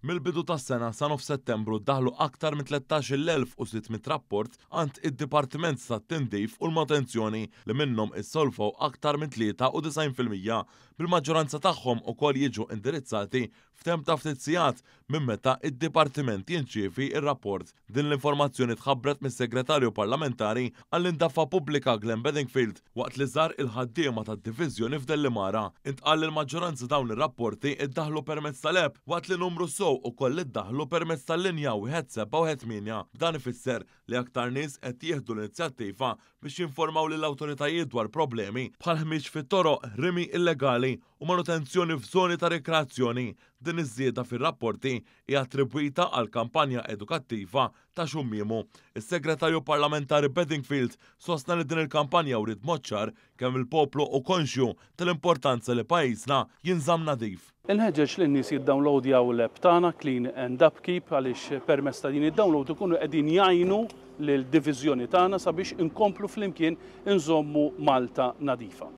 Mill-bidu tas-sena sa nofs Settembru ddaħlu aktar minn 13,600 rapport għand id-Dipartiment tat-Tindif u l-Manutenzjoni li minnhom issolvew aktar minn 93% bil-maġġoranza tagħhom ukoll jiġu indirizzati f'temp ta' ftit sigħat minn meta id-Dipartiment jinċievi ir-rapport. Din l-informazzjoni tħabbret mis-Segretarju Parlamentari għall-Indaffa Pubblika Glenn Bedingfield waqt li żar il-ħaddiema tad-Diviżjoni f'Dellimara. Intqal li l-maġġoranza dawn ir-rapporti iddaħlu permezz tal-app waqt li numru sow ukoll iddaħlu permezz tal-linja 1778. Dan ifisser li aktar nies qed jieħdu l-inizjattiva biex jinformaw lill-awtoritajiet dwar problemi bħal ħmieġ fit-toroq, rimi illegali u manutenzjoni f'żoni ta' rekreazzjoni. Din iż-żieda fir-rapporti hija attribwita għal kampanja edukattiva ta' xummiemu. Is-Segretarju Parlamentari Bedingfield sostna li din il-kampanja wrid mod ċar kemm il-poplu u konxju tal-importanza li pajjiżna jinżamm nadif. Inħeġġeġ li n-nies jiddownloadjaw l-app tagħna Clean and Upkeep għaliex permezz ta' din id-download ikunu qegħdin jgħinu lill-diviżjoni tagħna sabiex inkomplu flimkien inżommu Malta nadifa.